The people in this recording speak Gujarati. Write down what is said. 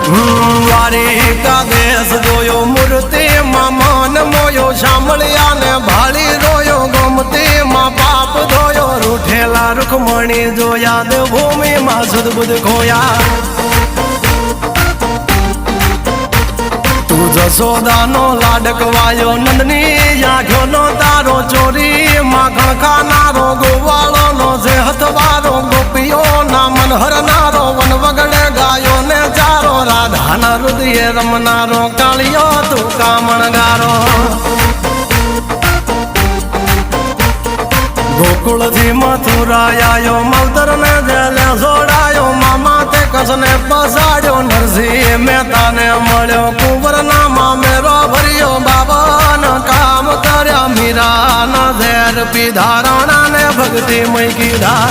દ્વારિકા દેશ જોયો મૂર્તિ માં મન મોયો સાંભળ્યા ને ભાળી રોયો ગમતી માં પાપ ધોયો રૂઠેલા રૂખમણી જોયા દેવભૂમિ માં સદબુદ્ધ ખોયા તું જશોદાનો લાડકવાયો નંદની આંખો નો તારો ચોરી માખણ ખાનારો ગોવાળો નો જે હથવારો ગોપીઓ ના મન હરનારો વન વગડે ગાયો ને ચારો રાધાના હૃદય રમનારો કાળિયો તું કામણગારો ગોકુળથી મથુરાયો માવતર ને જેલે જોડાયો મામા તે કસને પસાડ્યો નરસિંહ મહેતાને મળ્યો કુંવર ના મામેરો ભર્યો બાબાના કામ કર્યા મીરાના ઝેર પીધા રાણા ને ભક્તિ મય કીધા